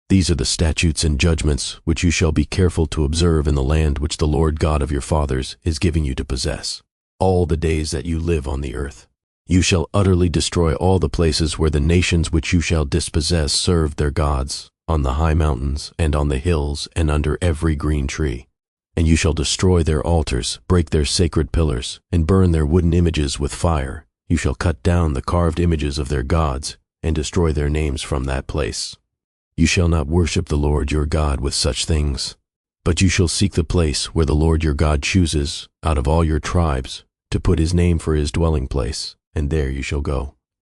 These are the statutes and judgments which you shall be careful to observe in the land which the Lord God of your fathers is giving you to possess, all the days that you live on the earth. You shall utterly destroy all the places where the nations which you shall dispossess served their gods, on the high mountains and on the hills and under every green tree. And you shall destroy their altars, break their sacred pillars, and burn their wooden images with fire. You shall cut down the carved images of their gods, and destroy their names from that place. You shall not worship the Lord your God with such things, but you shall seek the place where the Lord your God chooses, out of all your tribes, to put his name for his dwelling place, and there you shall go.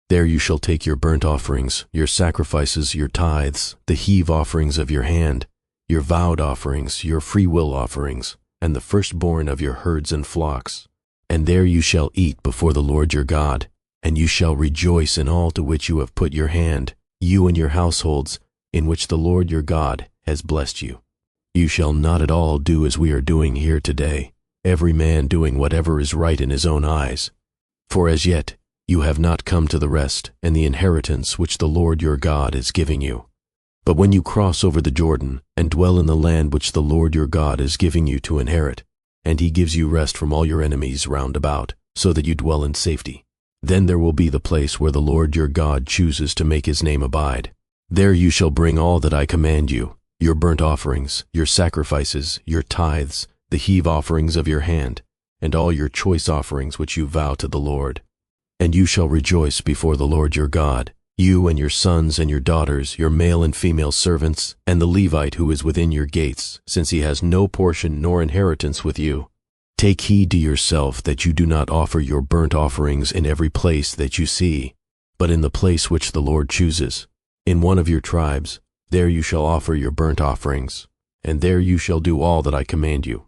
There you shall take your burnt offerings, your sacrifices, your tithes, the heave offerings of your hand, your vowed offerings, your freewill offerings, and the firstborn of your herds and flocks. And there you shall eat before the Lord your God, and you shall rejoice in all to which you have put your hand, you and your households, in which the Lord your God has blessed you. You shall not at all do as we are doing here today, every man doing whatever is right in his own eyes. For as yet you have not come to the rest and the inheritance which the Lord your God is giving you. But when you cross over the Jordan and dwell in the land which the Lord your God is giving you to inherit, and he gives you rest from all your enemies round about, so that you dwell in safety, then there will be the place where the Lord your God chooses to make his name abide. There you shall bring all that I command you, your burnt offerings, your sacrifices, your tithes, the heave offerings of your hand, and all your choice offerings which you vow to the Lord. And you shall rejoice before the Lord your God, you and your sons and your daughters, your male and female servants, and the Levite who is within your gates, since he has no portion nor inheritance with you. Take heed to yourself that you do not offer your burnt offerings in every place that you see, but in the place which the Lord chooses. In one of your tribes, there you shall offer your burnt offerings, and there you shall do all that I command you.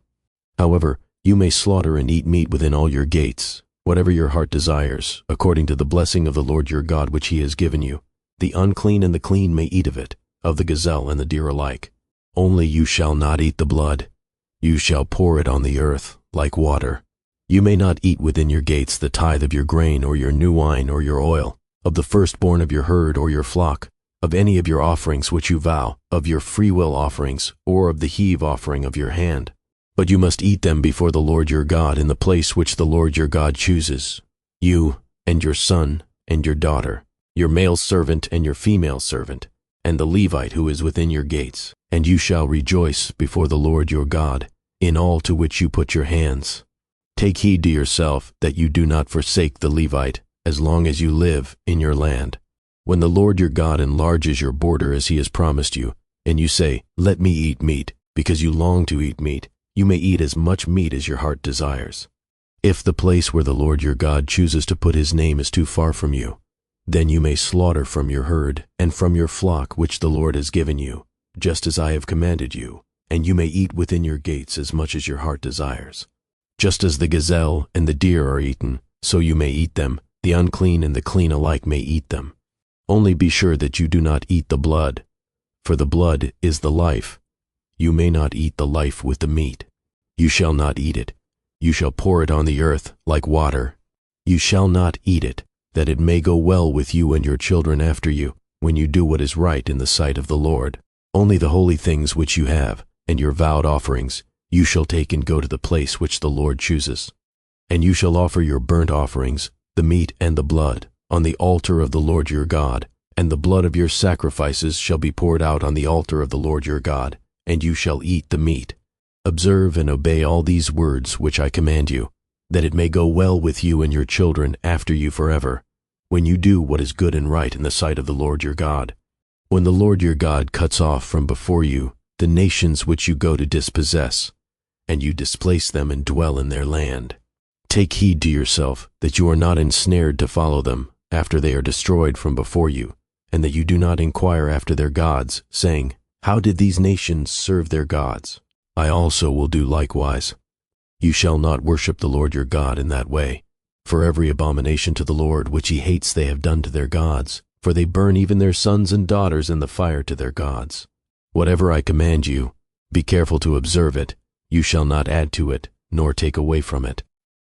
However, you may slaughter and eat meat within all your gates, whatever your heart desires, according to the blessing of the Lord your God which he has given you. The unclean and the clean may eat of it, of the gazelle and the deer alike. Only you shall not eat the blood. You shall pour it on the earth, like water. You may not eat within your gates the tithe of your grain or your new wine or your oil, of the firstborn of your herd or your flock, of any of your offerings which you vow, of your freewill offerings, or of the heave offering of your hand. But you must eat them before the Lord your God in the place which the Lord your God chooses, you and your son and your daughter, your male servant and your female servant, and the Levite who is within your gates. And you shall rejoice before the Lord your God in all to which you put your hands. Take heed to yourself that you do not forsake the Levite as long as you live in your land. When the Lord your God enlarges your border as he has promised you, and you say, "Let me eat meat," because you long to eat meat, you may eat as much meat as your heart desires. If the place where the Lord your God chooses to put his name is too far from you, then you may slaughter from your herd and from your flock which the Lord has given you, just as I have commanded you, and you may eat within your gates as much as your heart desires. Just as the gazelle and the deer are eaten, so you may eat them. The unclean and the clean alike may eat them. Only be sure that you do not eat the blood, for the blood is the life. You may not eat the life with the meat. You shall not eat it. You shall pour it on the earth like water. You shall not eat it, that it may go well with you and your children after you, when you do what is right in the sight of the Lord. Only the holy things which you have, and your vowed offerings, you shall take and go to the place which the Lord chooses. And you shall offer your burnt offerings, the meat and the blood, on the altar of the Lord your God, and the blood of your sacrifices shall be poured out on the altar of the Lord your God, and you shall eat the meat. Observe and obey all these words which I command you, that it may go well with you and your children after you forever, when you do what is good and right in the sight of the Lord your God. When the Lord your God cuts off from before you the nations which you go to dispossess, and you displace them and dwell in their land, take heed to yourself that you are not ensnared to follow them after they are destroyed from before you, and that you do not inquire after their gods, saying, "How did these nations serve their gods? I also will do likewise." You shall not worship the Lord your God in that way, for every abomination to the Lord which he hates they have done to their gods, for they burn even their sons and daughters in the fire to their gods. Whatever I command you, be careful to observe it. You shall not add to it, nor take away from it.